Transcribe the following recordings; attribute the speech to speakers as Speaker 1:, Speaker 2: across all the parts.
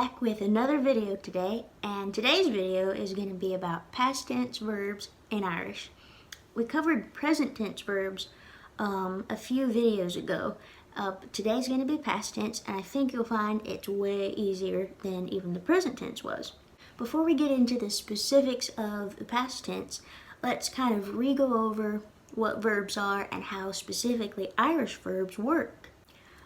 Speaker 1: back with another video today, and today's video is going to be about past tense verbs in Irish. We covered present tense verbs a few videos ago, but today's going to be past tense, and I think you'll find it's way easier than even the present tense was. Before we get into the specifics of the past tense, let's kind of re-go over what verbs are and how specifically Irish verbs work.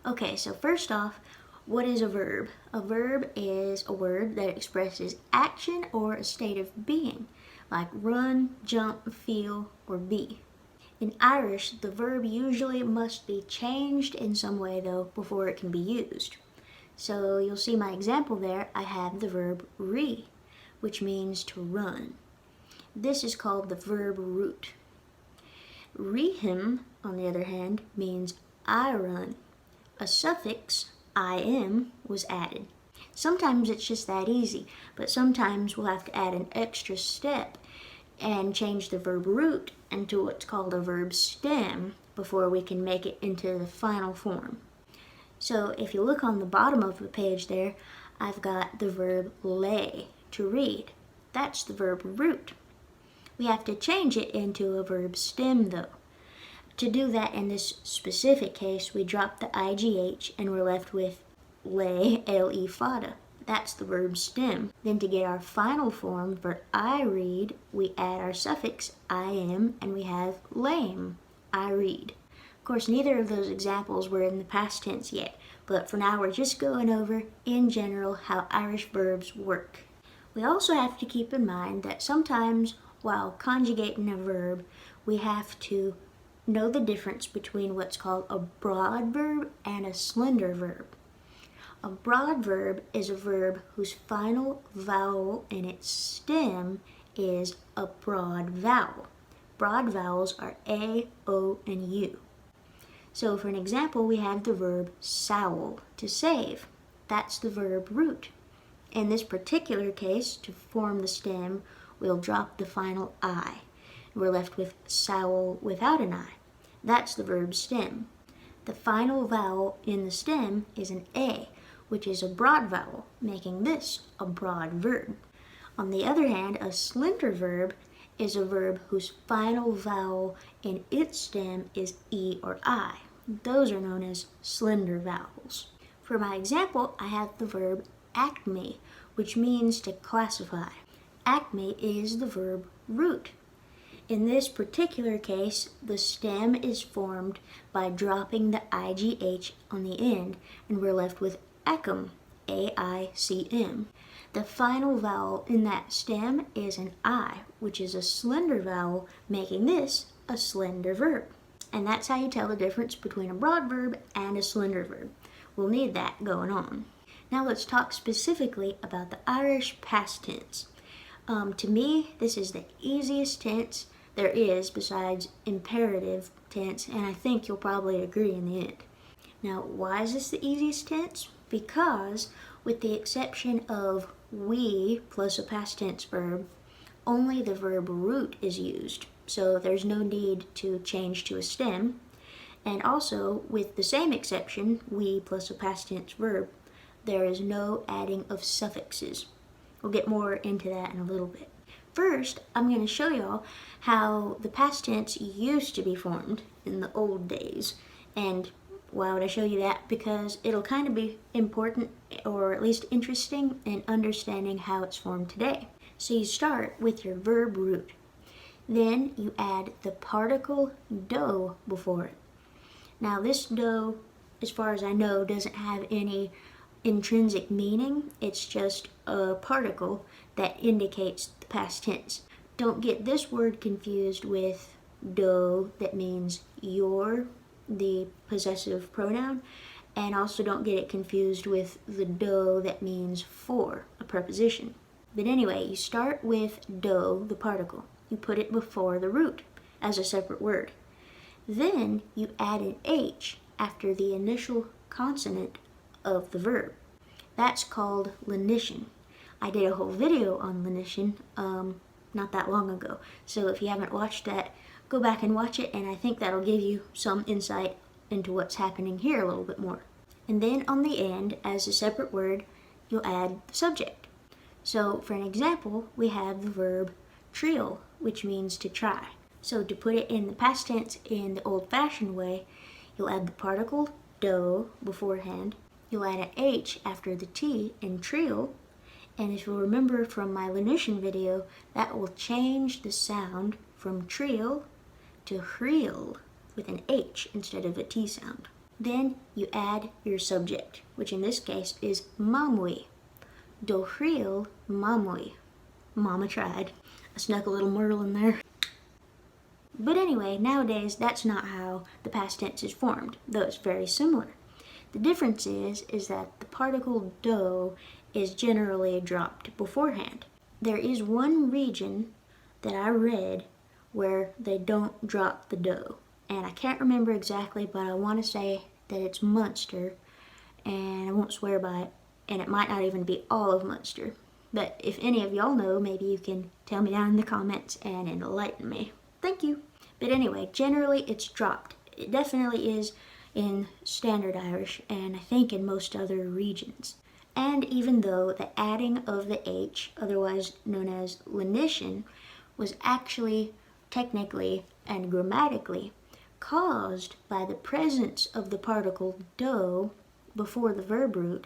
Speaker 1: Okay, so first off, what is a verb? A verb is a word that expresses action or a state of being, like run, jump, feel, or be. In Irish, the verb usually must be changed in some way, though, before it can be used. So you'll see my example there. I have the verb re, which means to run. This is called the verb root. Rehim, on the other hand, means I run. A suffix, im, was added. Sometimes it's just that easy, but sometimes we'll have to add an extra step and change the verb root into what's called a verb stem before we can make it into the final form. So if you look on the bottom of the page there, I've got the verb lay, to read. That's the verb root. We have to change it into a verb stem though. To do that in this specific case, we drop the IGH and we're left with lay, L-E fada. That's the verb stem. Then to get our final form for I read, we add our suffix im and we have lame, I read. Of course, neither of those examples were in the past tense yet, but for now we're just going over, in general, how Irish verbs work. We also have to keep in mind that sometimes while conjugating a verb, we have to know the difference between what's called a broad verb and a slender verb. A broad verb is a verb whose final vowel in its stem is a broad vowel. Broad vowels are A, O, and U. So for an example, we have the verb sowl, to save. That's the verb root. In this particular case, to form the stem, we'll drop the final I. We're left with sowl without an I. That's the verb stem. The final vowel in the stem is an A, which is a broad vowel, making this a broad verb. On the other hand, a slender verb is a verb whose final vowel in its stem is E or I. Those are known as slender vowels. For my example, I have the verb acme, which means to classify. Acme is the verb root. In this particular case, the stem is formed by dropping the IGH on the end, and we're left with acum, A-I-C-M. The final vowel in that stem is an I, which is a slender vowel, making this a slender verb. And that's how you tell the difference between a broad verb and a slender verb. We'll need that going on. Now let's talk specifically about the Irish past tense. To me, this is the easiest tense there is besides imperative tense, and I think you'll probably agree in the end. Now, why is this the easiest tense? Because, with the exception of we plus a past tense verb, only the verb root is used, so there's no need to change to a stem. And also, with the same exception, we plus a past tense verb, there is no adding of suffixes. We'll get more into that in a little bit. First, I'm going to show y'all how the past tense used to be formed in the old days. And why would I show you that? Because it'll kind of be important, or at least interesting, in understanding how it's formed today. So you start with your verb root. Then you add the particle do before it. Now this do, as far as I know, doesn't have any intrinsic meaning. It's just a particle that indicates the past tense. Don't get this word confused with do, that means you're, the possessive pronoun, and also don't get it confused with the do that means for, a preposition. But anyway, you start with do, the particle. You put it before the root as a separate word. Then you add an H after the initial consonant of the verb. That's called lenition. I did a whole video on lenition not that long ago, so if you haven't watched that, go back and watch it, and I think that'll give you some insight into what's happening here a little bit more. And then on the end, as a separate word, you'll add the subject. So for an example, we have the verb trill, which means to try. So to put it in the past tense in the old-fashioned way, you'll add the particle do beforehand, you'll add an H after the T in trill, and if you'll remember from my lenition video, that will change the sound from trill to hrill with an H instead of a T sound. Then you add your subject, which in this case is mamui. Do hrill mamui. Mama tried. I snuck a little Merle in there. But anyway, nowadays that's not how the past tense is formed, though it's very similar. The difference is that the particle do is generally dropped beforehand. There is one region that I read where they don't drop the do, and I can't remember exactly, but I want to say that it's Munster, and I won't swear by it, and it might not even be all of Munster. But if any of y'all know, maybe you can tell me down in the comments and enlighten me. Thank you. But anyway, generally it's dropped. It definitely is in Standard Irish, and I think in most other regions. And even though the adding of the H, otherwise known as lenition, was actually technically and grammatically caused by the presence of the particle do before the verb root,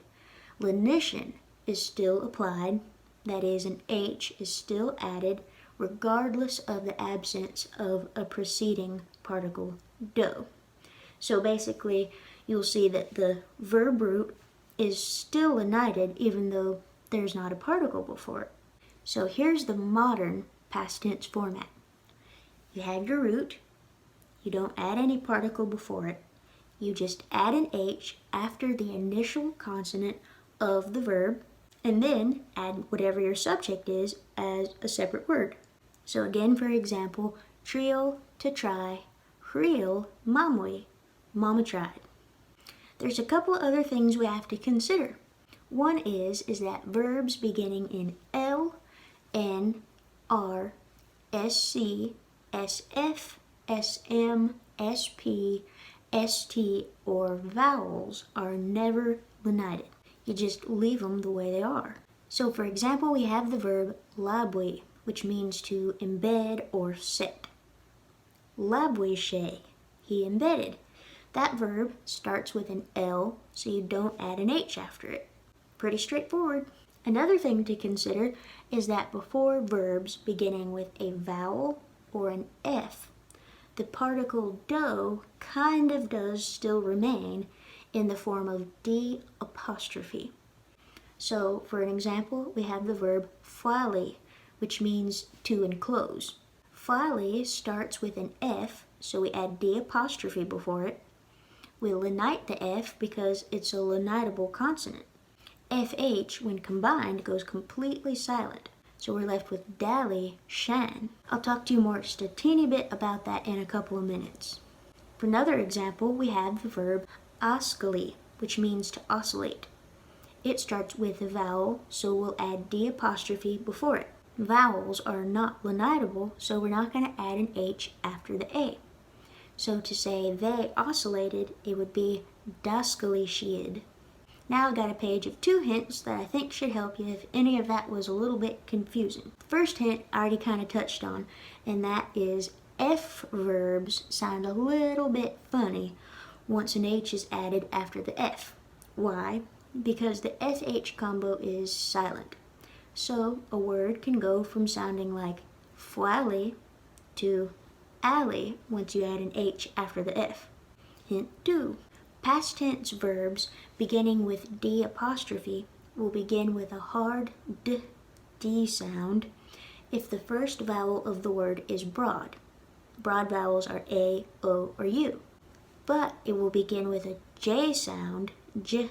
Speaker 1: lenition is still applied, that is, an H is still added regardless of the absence of a preceding particle do. So basically, you'll see that the verb root is still lenited even though there's not a particle before it. So here's the modern past tense format. You have your root, you don't add any particle before it, you just add an H after the initial consonant of the verb, and then add whatever your subject is as a separate word. So again, for example, trill, to try, hrill, mamui, mama tried. There's a couple other things we have to consider. One is that verbs beginning in L, N, R, SC, SF, SM, SP, ST, or vowels are never lenited. You just leave them the way they are. So for example, we have the verb labui, which means to embed or set. Labuishe, he embedded. That verb starts with an L, so you don't add an H after it. Pretty straightforward. Another thing to consider is that before verbs beginning with a vowel or an F, the particle do kind of does still remain in the form of D apostrophe. So for an example, we have the verb file, which means to enclose. File starts with an F, so we add D apostrophe before it. We lenite the F because it's a lenitable consonant. FH, when combined, goes completely silent. So we're left with dally, shan. I'll talk to you more just a teeny bit about that in a couple of minutes. For another example, we have the verb oscillate, which means to oscillate. It starts with a vowel, so we'll add D apostrophe before it. Vowels are not lenitable, so we're not going to add an H after the A. So to say they oscillated, it would be dascalicied. Now I got a page of 2 hints that I think should help you if any of that was a little bit confusing. The first hint I already kind of touched on, and that is F verbs sound a little bit funny once an H is added after the F. Why? Because the FH combo is silent. So a word can go from sounding like fwally to alley once you add an H after the F. Hint 2. Past tense verbs beginning with D apostrophe will begin with a hard D sound if the first vowel of the word is broad. Broad vowels are A, O, or U. But it will begin with a J sound, J,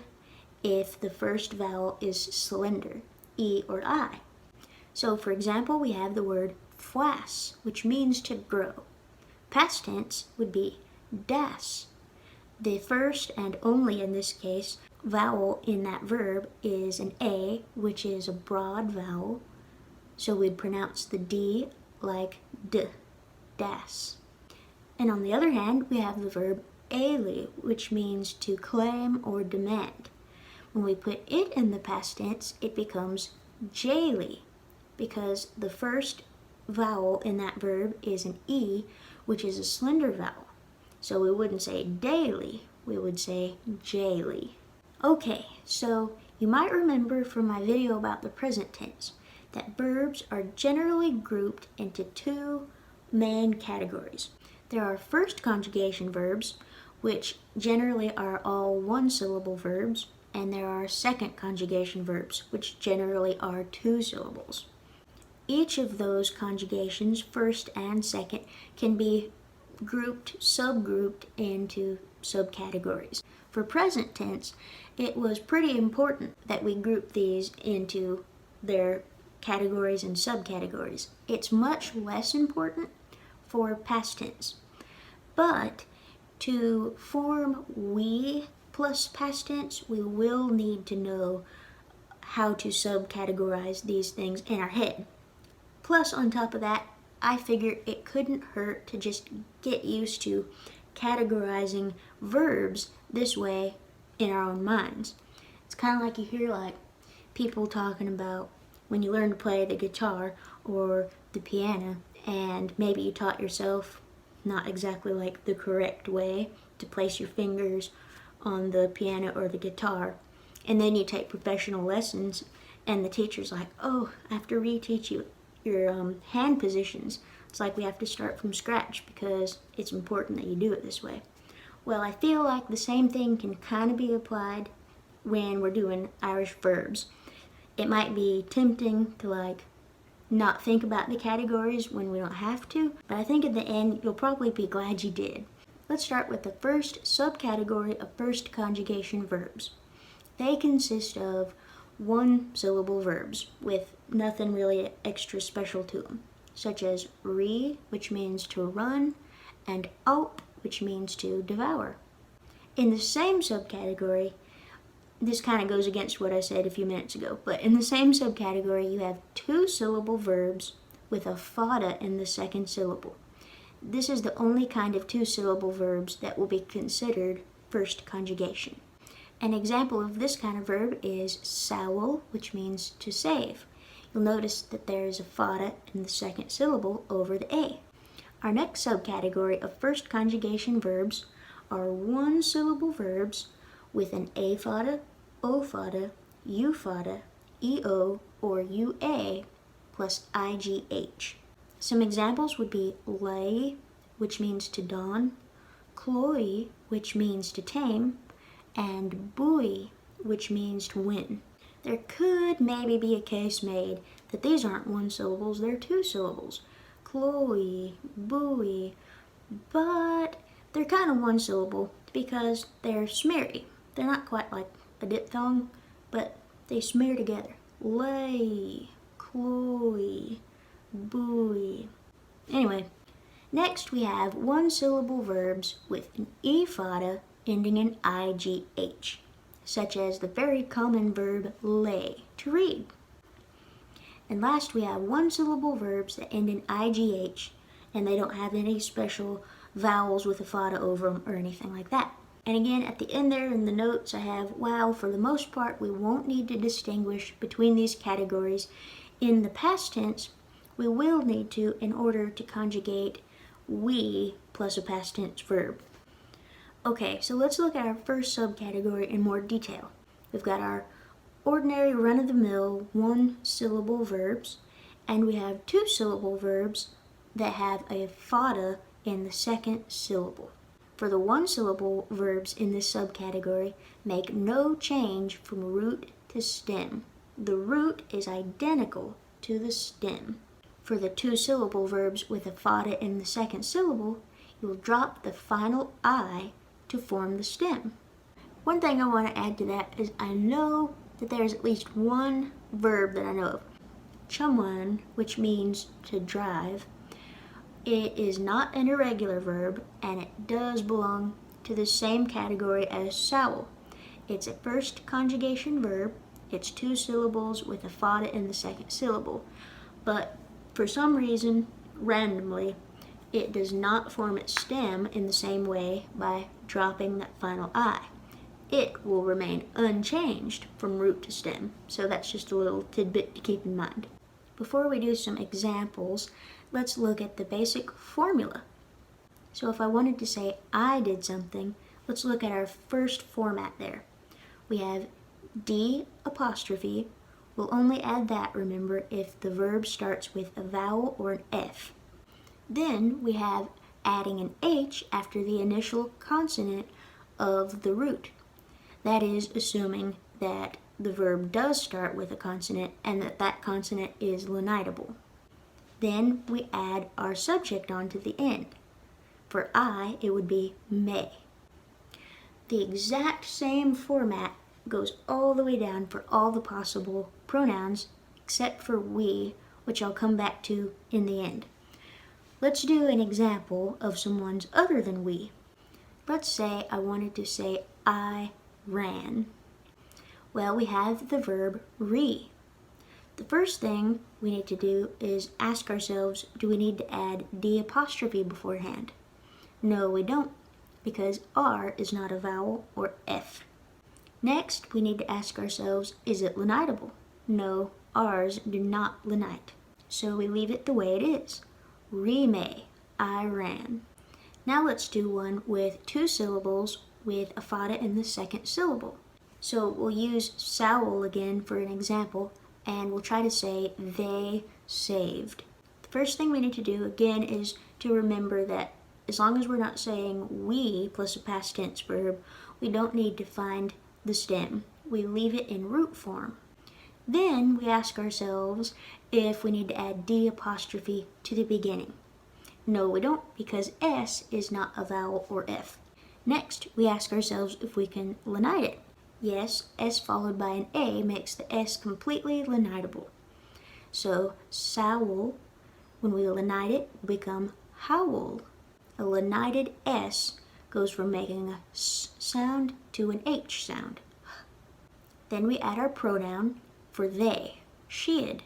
Speaker 1: if the first vowel is slender, E or I. So for example, we have the word fwas, which means to grow. Past tense would be das. The first and only, in this case, vowel in that verb is an A, which is a broad vowel. So we'd pronounce the D like D, das. And on the other hand, we have the verb aili, which means to claim or demand. When we put it in the past tense, it becomes jayly, because the first vowel in that verb is an E, which is a slender vowel. So we wouldn't say daily, we would say jayly. Okay, so you might remember from my video about the present tense that verbs are generally grouped into two main categories. There are first conjugation verbs, which generally are all one-syllable verbs, and there are second conjugation verbs, which generally are two syllables. Each of those conjugations, first and second, can be subgrouped into subcategories. For present tense, it was pretty important that we group these into their categories and subcategories. It's much less important for past tense. But to form we plus past tense, we will need to know how to subcategorize these things in our head. Plus, on top of that, I figured it couldn't hurt to just get used to categorizing verbs this way in our own minds. It's kind of like you hear like people talking about when you learn to play the guitar or the piano, and maybe you taught yourself not exactly like the correct way to place your fingers on the piano or the guitar, and then you take professional lessons and the teacher's like, oh, I have to reteach you your hand positions. It's like we have to start from scratch because it's important that you do it this way. Well, I feel like the same thing can kind of be applied when we're doing Irish verbs. It might be tempting to like not think about the categories when we don't have to, but I think at the end you'll probably be glad you did. Let's start with the first subcategory of first conjugation verbs. They consist of one-syllable verbs with nothing really extra special to them, such as re, which means to run, and op, which means to devour. In the same subcategory, this kind of goes against what I said a few minutes ago, but in the same subcategory you have two-syllable verbs with a fada in the second syllable. This is the only kind of two-syllable verbs that will be considered first conjugation. An example of this kind of verb is sowl, which means to save. You'll notice that there is a fada in the second syllable over the A. Our next subcategory of first conjugation verbs are one-syllable verbs with an A fada, O fada, U fada, EO, or UA plus IGH. Some examples would be lay, which means to don, cloy, which means to tame, and buoy, which means to win. There could maybe be a case made that these aren't one syllables, they're two syllables. Cloy, buoy, but they're kind of one syllable because they're smeary. They're not quite like a diphthong, but they smear together. Lay, cloy, buoy. Anyway, next we have one-syllable verbs with an E fada ending in IGH, such as the very common verb lay, to read. And last we have one-syllable verbs that end in IGH, and they don't have any special vowels with a fada over them or anything like that. And again, at the end there in the notes I have, wow, for the most part we won't need to distinguish between these categories. In the past tense, we will need to in order to conjugate we plus a past tense verb. Okay, so let's look at our first subcategory in more detail. We've got our ordinary run-of-the-mill one-syllable verbs, and we have two-syllable verbs that have a fada in the second syllable. For the one-syllable verbs in this subcategory, make no change from root to stem. The root is identical to the stem. For the two-syllable verbs with a fada in the second syllable, you'll drop the final I to form the stem. One thing I want to add to that is I know that there's at least one verb that I know of. Chumwan, which means to drive. It is not an irregular verb, and it does belong to the same category as sowl. It's a first conjugation verb. It's two syllables with a fada in the second syllable. But for some reason, randomly, it does not form its stem in the same way by dropping that final I. it will remain unchanged from root to stem. So that's just a little tidbit to keep in mind. Before we do some examples, let's look at the basic formula. So if I wanted to say I did something, let's look at our first format there. We have D apostrophe. We'll only add that, remember, if the verb starts with a vowel or an F. Then we have adding an H after the initial consonant of the root. That is assuming that the verb does start with a consonant and that that consonant is lenitable. Then we add our subject onto the end. For I, it would be may. The exact same format goes all the way down for all the possible pronouns except for we, which I'll come back to in the end. Let's do an example of some ones other than we. Let's say I wanted to say I ran. Well, we have the verb re. The first thing we need to do is ask ourselves, do we need to add D apostrophe beforehand? No, we don't, because R is not a vowel or F. Next, we need to ask ourselves, is it lenitable? No, R's do not lenite. So we leave it the way it is. Re-may, I ran. Now let's do one with two syllables with a fada in the second syllable. So we'll use sowl again for an example, and we'll try to say they saved. The first thing we need to do again is to remember that as long as we're not saying we plus a past tense verb, we don't need to find the stem. We leave it in root form. Then we ask ourselves if we need to add D apostrophe to the beginning. No, we don't, because S is not a vowel or F. Next, we ask ourselves if we can lenite it. Yes, S followed by an A makes the S completely lenitable. So, sowl, when we lenite it, will become howl. A lenited S goes from making a S sound to an H sound. Then we add our pronoun for they, she'd.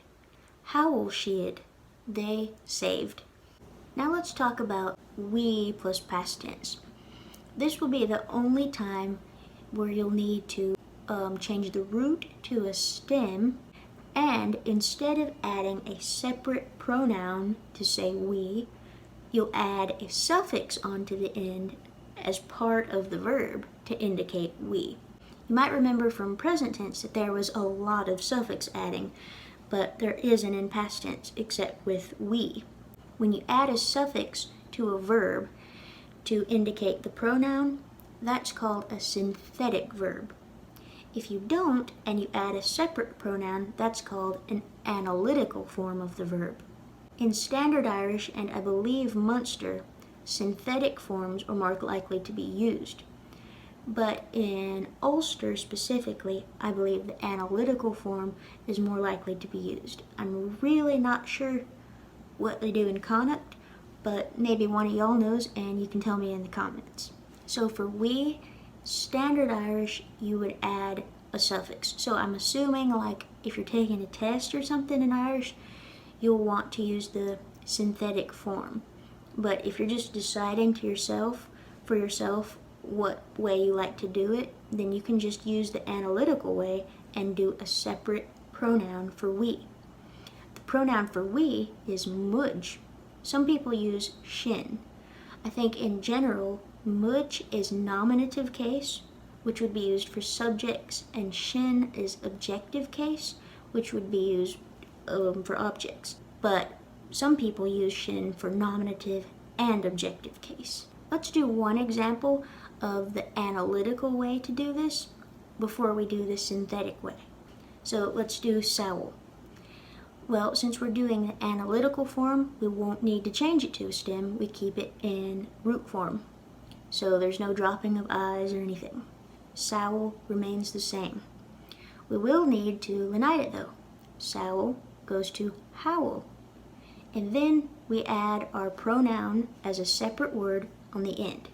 Speaker 1: Howl she'd, they saved. Now let's talk about we plus past tense. This will be the only time where you'll need to change the root to a stem, and instead of adding a separate pronoun to say we, you'll add a suffix onto the end as part of the verb to indicate we. You might remember from present tense that there was a lot of suffix adding, but there isn't in past tense except with we. When you add a suffix to a verb to indicate the pronoun, that's called a synthetic verb. If you don't and you add a separate pronoun, that's called an analytical form of the verb. In Standard Irish and I believe Munster, synthetic forms are more likely to be used. But in Ulster specifically, I believe the analytical form is more likely to be used. I'm really not sure what they do in Connacht, but maybe one of y'all knows and you can tell me in the comments. So for we, Standard Irish, you would add a suffix. So I'm assuming like if you're taking a test or something in Irish, you'll want to use the synthetic form. But if you're just deciding for yourself what way you like to do it, then you can just use the analytical way and do a separate pronoun for we. The pronoun for we is mudge. Some people use shin. I think in general, mudge is nominative case, which would be used for subjects, and shin is objective case, which would be used for objects. But some people use shin for nominative and objective case. Let's do one example of the analytical way to do this before we do the synthetic way. So let's do sowl. Well, since we're doing the analytical form, we won't need to change it to a stem. We keep it in root form. So there's no dropping of I's or anything. Sowl remains the same. We will need to lenite it though. Sowl goes to howl. And then we add our pronoun as a separate word on the end.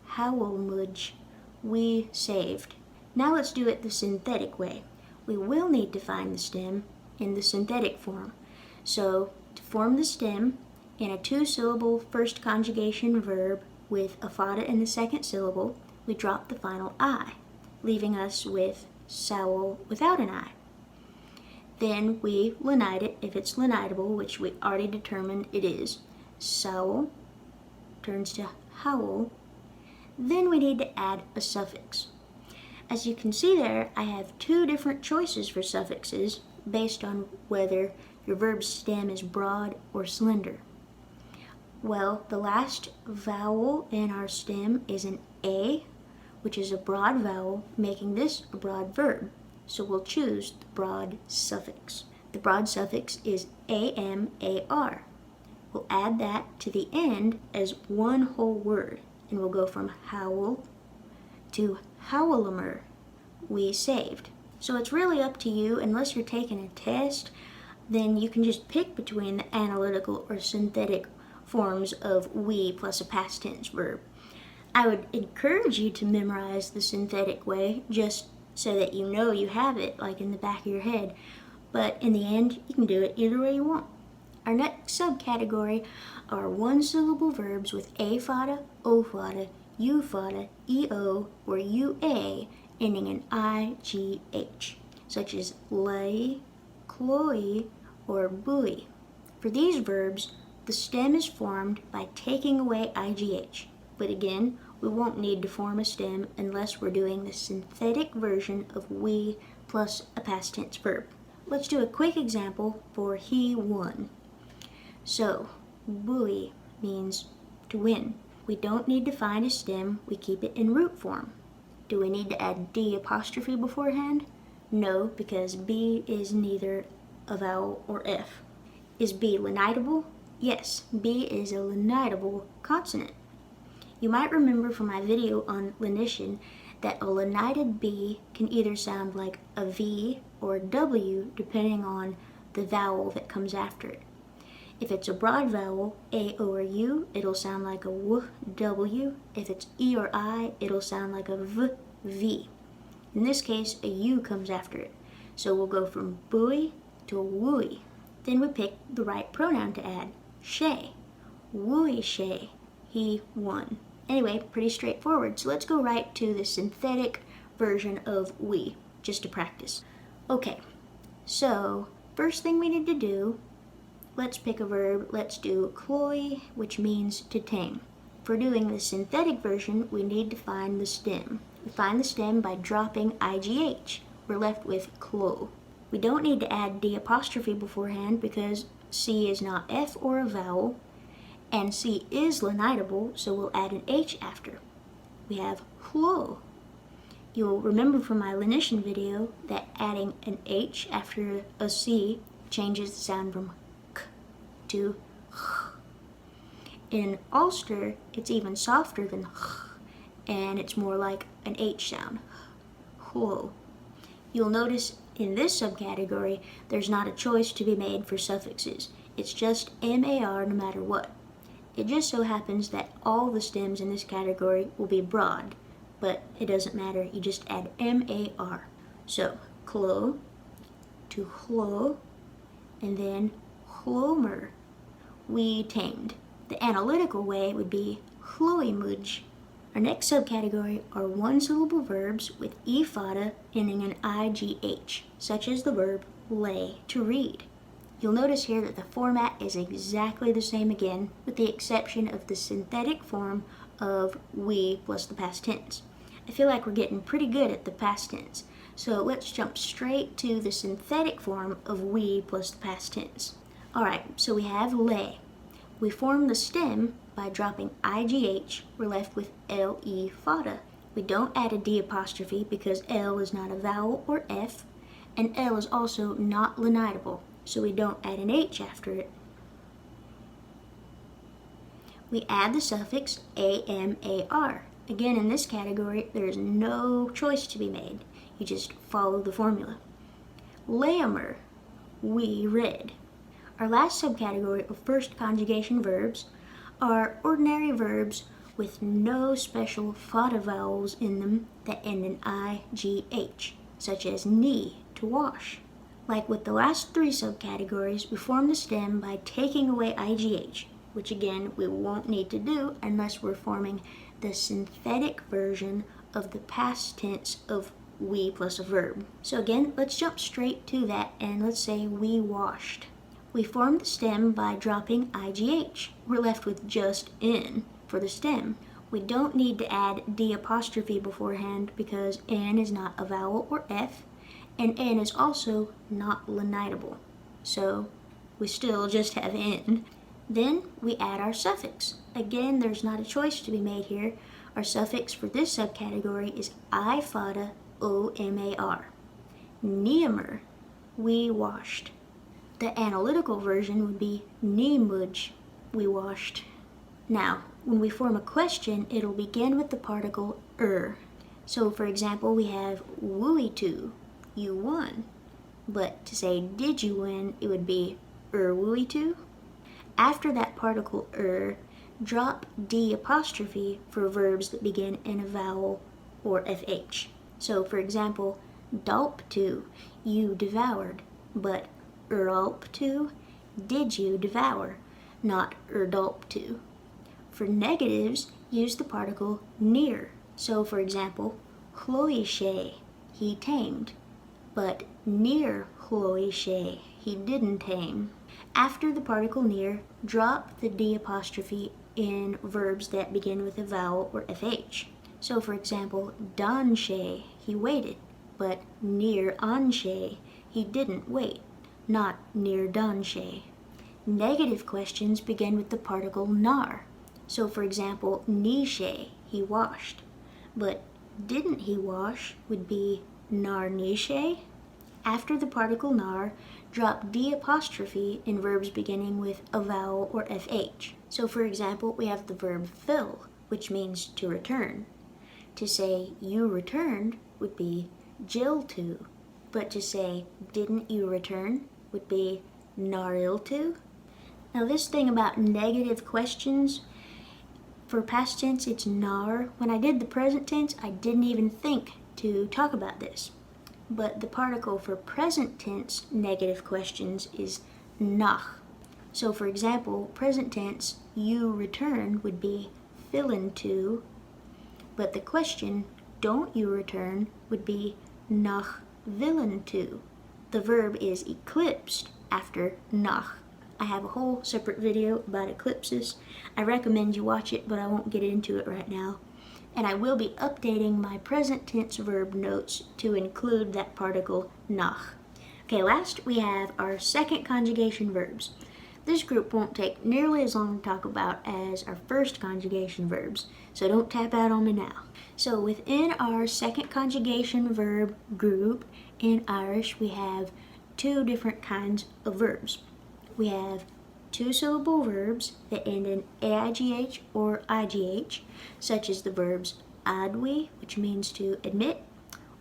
Speaker 1: Howl mudge, we saved. Now let's do it the synthetic way. We will need to find the stem in the synthetic form. So to form the stem in a two-syllable first conjugation verb with a fada in the second syllable, we drop the final I. leaving us with sowl without an I. Then we lenite it if it's lenitable, which we already determined it is. Sowl turns to howl. Then we need to add a suffix. As you can see there, I have two different choices for suffixes based on whether your verb stem is broad or slender. Well, the last vowel in our stem is an A, which is a broad vowel, making this a broad verb. So we'll choose the broad suffix. The broad suffix is AMAR. We'll add that to the end as one whole word, and we'll go from howl to howlamer. We saved. So it's really up to you. Unless you're taking a test, then you can just pick between the analytical or synthetic forms of we plus a past tense verb. I would encourage you to memorize the synthetic way just so that you know you have it like in the back of your head. But in the end, you can do it either way you want. Our next subcategory are one-syllable verbs with a fada, o fada, u fada, eo, or ua ending in igh, such as lay, cloy, or buoy. For these verbs, the stem is formed by taking away igh, but again, we won't need to form a stem unless we're doing the synthetic version of we plus a past tense verb. Let's do a quick example for he won. So, buoy means to win. We don't need to find a stem, we keep it in root form. Do we need to add D apostrophe beforehand? No, because B is neither a vowel or F. Is B lenitable? Yes, B is a lenitable consonant. You might remember from my video on lenition that a lenited B can either sound like a V or a W depending on the vowel that comes after it. If it's a broad vowel, A, O, or U, it'll sound like a W, W. If it's E or I, it'll sound like a V, V. In this case, a U comes after it. So we'll go from buoy to wooey. Then we pick the right pronoun to add, she. Wooey she, he won. Anyway, pretty straightforward. So let's go right to the synthetic version of we, just to practice. Okay, so first thing we need to do, let's pick a verb. Let's do cloy, which means to tame. For doing the synthetic version, we need to find the stem. We find the stem by dropping igh. We're left with clo. We don't need to add D apostrophe beforehand because C is not F or a vowel, and C is lenitable, so we'll add an H after. We have clo. You'll remember from my lenition video that adding an H after a C changes the sound from k to h. In Ulster, it's even softer than h, and it's more like an H sound. Clo. You'll notice in this subcategory, there's not a choice to be made for suffixes. It's just MAR no matter what. It just so happens that all the stems in this category will be broad, but it doesn't matter, you just add MAR. So, clo to chlo, and then chlomer, we tamed. The analytical way would be chloimuj. Our next subcategory are one-syllable verbs with e fada ending in igh, such as the verb lay, to read. You'll notice here that the format is exactly the same again, with the exception of the synthetic form of we plus the past tense. I feel like we're getting pretty good at the past tense, so let's jump straight to the synthetic form of we plus the past tense. Alright, so we have lay. We form the stem by dropping igh. We're left with le fada. We don't add a D apostrophe because L is not a vowel or F, and L is also not lenitable, so we don't add an H after it. We add the suffix amar. Again, in this category, there is no choice to be made. You just follow the formula. Lamer, we read. Our last subcategory of first conjugation verbs are ordinary verbs with no special fada vowels in them that end in igh, such as knee, to wash. Like with the last three subcategories, we form the stem by taking away igh, which again we won't need to do unless we're forming the synthetic version of the past tense of we plus a verb. So again, let's jump straight to that and let's say we washed. We formed the stem by dropping IGH. We're left with just N for the stem. We don't need to add D apostrophe beforehand because N is not a vowel or F, and N is also not lenitable. So we still just have N. Then we add our suffix. Again, there's not a choice to be made here. Our suffix for this subcategory is I fada OMAR. Neamer, we washed. The analytical version would be neemuj, we washed. Now, when we form a question, it'll begin with the particle So for example, we have wooey to, you won. But to say did you win, it would be wooey to. After that particle drop D apostrophe for verbs that begin in a vowel or FH. So for example, dalp to, you devoured, but alp to, did you devour, not dalp to. For negatives, use the particle near. So for example, Chloe Shay, he tamed, but near Chloe Shay, he didn't tame. After the particle near, drop the D apostrophe in verbs that begin with a vowel or FH. So for example, Don Shay, he waited, but near on Shay, he didn't wait, not near Don Shay. Negative questions begin with the particle nar. So for example, Nishay, he washed, but didn't he wash would be nar nishay. After the particle nar, drop D apostrophe in verbs beginning with a vowel or FH. So for example, we have the verb fill, which means to return. To say you returned would be Jill to, but to say didn't you return would be naril to. Now this thing about negative questions, for past tense it's nar. When I did the present tense, I didn't even think to talk about this. But the particle for present tense negative questions is nach. So for example, present tense, you return would be fillin to, but the question, don't you return, would be nach villen to. The verb is eclipsed after nach. I have a whole separate video about eclipses. I recommend you watch it, but I won't get into it right now. And I will be updating my present tense verb notes to include that particle nach. Okay, last we have our second conjugation verbs. This group won't take nearly as long to talk about as our first conjugation verbs, so don't tap out on me now. So within our second conjugation verb group in Irish, we have two different kinds of verbs. We have two-syllable verbs that end in AIGH or IGH, such as the verbs adwi, which means to admit,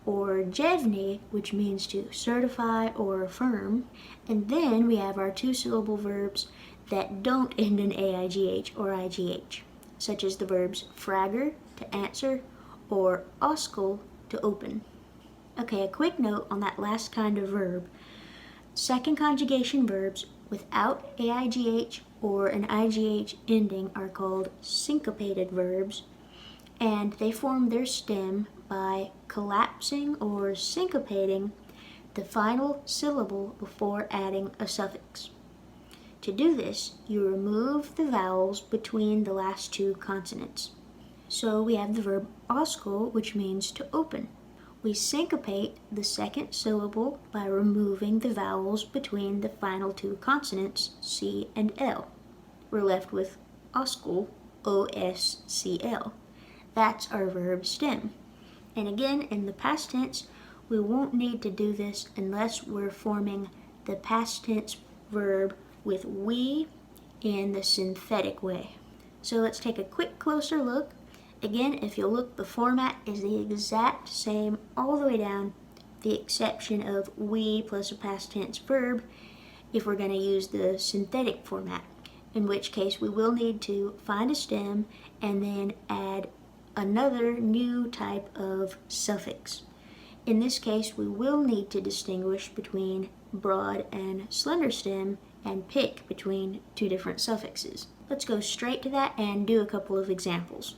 Speaker 1: or jevni, which means to certify or affirm. And then we have our two-syllable verbs that don't end in AIGH or IGH, such as the verbs fragger, to answer, or oskel, to open. Okay, a quick note on that last kind of verb. Second conjugation verbs without AIGH or an IGH ending are called syncopated verbs, and they form their stem by collapsing or syncopating the final syllable before adding a suffix. To do this, you remove the vowels between the last two consonants. So we have the verb oskel, which means to open. We syncopate the second syllable by removing the vowels between the final two consonants, C and L. We're left with oskel, O-S-C-L. That's our verb stem. And again, in the past tense, we won't need to do this unless we're forming the past tense verb with we in the synthetic way. So let's take a quick closer look. Again, if you look, the format is the exact same all the way down, the exception of we plus a past tense verb if we're going to use the synthetic format, in which case we will need to find a stem and then add another new type of suffix. In this case, we will need to distinguish between broad and slender stem and pick between two different suffixes. Let's go straight to that and do a couple of examples.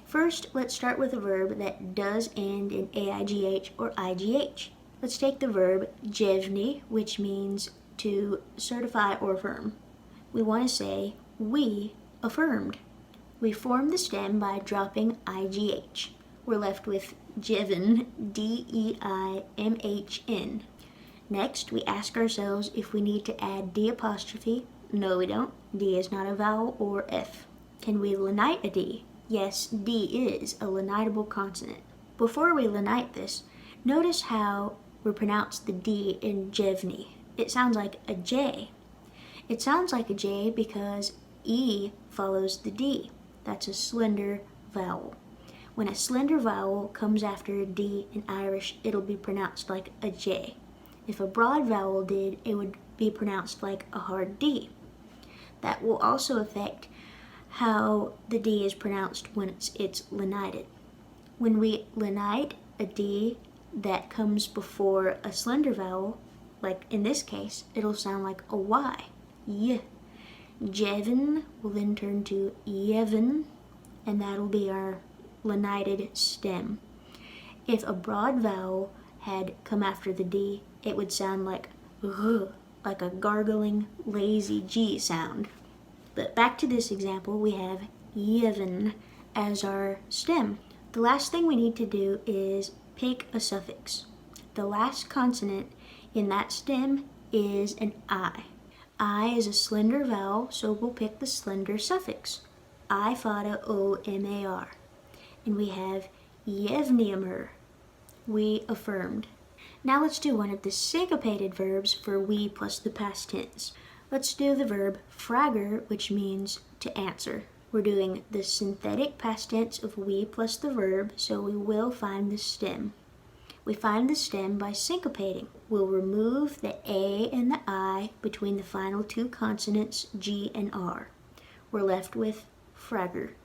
Speaker 1: First, let's start with a verb that does end in aigh or igh. Let's take the verb jevni, which means to certify or affirm. We want to say, we affirmed. We form the stem by dropping igh. We're left with jevin, D-E-I-M-H-N. Next, we ask ourselves if we need to add D apostrophe. No, we don't. D is not a vowel or F. Can we lenite a D? Yes, D is a lenitable consonant. Before we lenite this, notice how we pronounce the D in jevni. It sounds like a J. It sounds like a J because E follows the D. That's a slender vowel. When a slender vowel comes after a D in Irish, it'll be pronounced like a J. If a broad vowel did, it would be pronounced like a hard D. That will also affect how the D is pronounced when it's lenited. When we lenite a D that comes before a slender vowel, like in this case, it'll sound like a Y. Y. Jevin will then turn to Yevin, and that'll be our lenited stem. If a broad vowel had come after the D, it would sound like like a gargling, lazy G sound. But back to this example, we have Yevin as our stem. The last thing we need to do is pick a suffix. The last consonant in that stem is an I. I is a slender vowel, so we'll pick the slender suffix. I fada O-M-A-R. And we have Yevniamer. We affirmed. Now let's do one of the syncopated verbs for we plus the past tense. Let's do the verb frager, which means to answer. We're doing the synthetic past tense of we plus the verb, so we will find the stem. We find the stem by syncopating. We'll remove the A and the I between the final two consonants G and R. We're left with frager,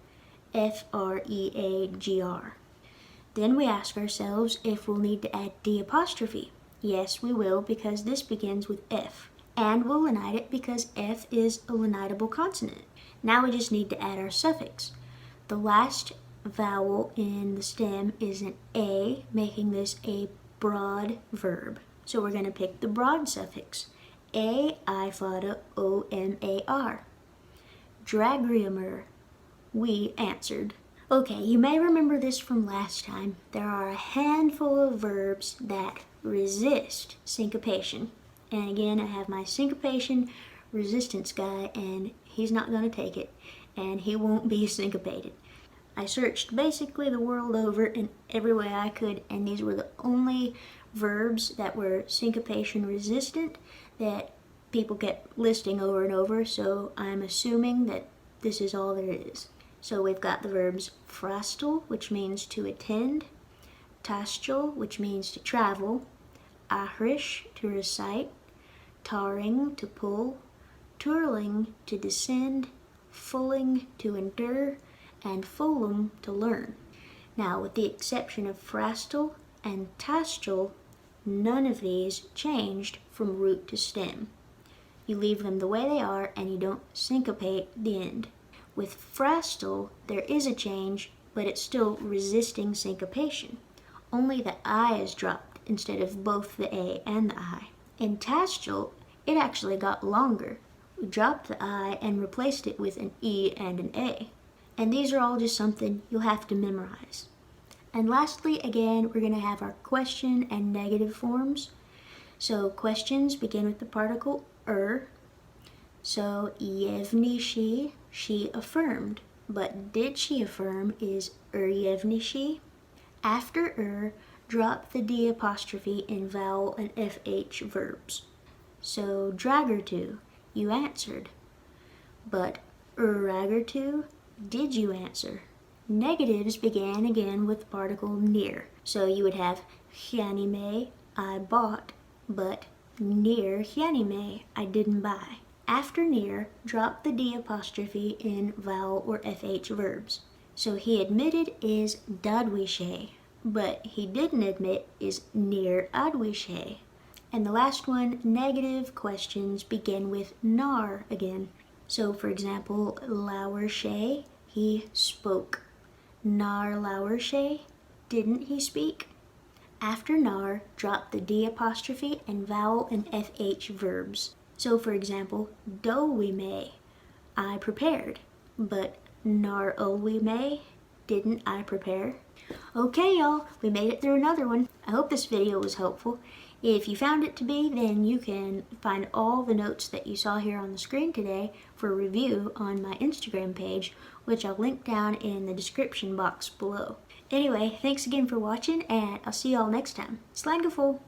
Speaker 1: F-R-E-A-G-R. Then we ask ourselves if we'll need to add D apostrophe. Yes, we will, because this begins with F. And we'll lenite it because F is a lenitable consonant. Now we just need to add our suffix. The last vowel in the stem is an A, making this a broad verb. So we're going to pick the broad suffix. A-I-fada-O-M-A-R. Dragriamer. We answered. Okay, you may remember this from last time. There are a handful of verbs that resist syncopation. And again, I have my syncopation resistance guy, and he's not going to take it, and he won't be syncopated. I searched basically the world over in every way I could, and these were the only verbs that were syncopation resistant that people kept listing over and over, so I'm assuming that this is all there is. So we've got the verbs frastal, which means to attend, tastal, which means to travel, ahrish, to recite, tarring, to pull, turling, to descend, fulling, to endure, and fulum, to learn. Now, with the exception of frastal and tastal, none of these changed from root to stem. You leave them the way they are, and you don't syncopate the end. With frastal, there is a change, but it's still resisting syncopation. Only the I is dropped instead of both the A and the I. In tastal, it actually got longer. We dropped the I and replaced it with an E and an A. And these are all just something you'll have to memorize. And lastly, again, we're going to have our question and negative forms. So questions begin with the particle So yevni she affirmed. But did she affirm is yevni she. After drop the D apostrophe in vowel and FH verbs. So dragertu, you answered. But ragertu, did you answer? Negatives began again with the particle near. So you would have hyanime, I bought, but near hyanime, I didn't buy. After near, drop the D apostrophe in vowel or FH verbs. So he admitted is dadwishe, but he didn't admit is near adwishe. And the last one, negative questions begin with nar again. So for example, lauershe, he spoke. Nar lauer she, didn't he speak? After nar, drop the D apostrophe and vowel and FH verbs. So for example, do we may, I prepared, but nar we may, didn't I prepare? Okay y'all, we made it through another one. I hope this video was helpful. If you found it to be, then you can find all the notes that you saw here on the screen today for review on my Instagram page, which I'll link down in the description box below. Anyway, thanks again for watching, and I'll see y'all next time. Slangeful!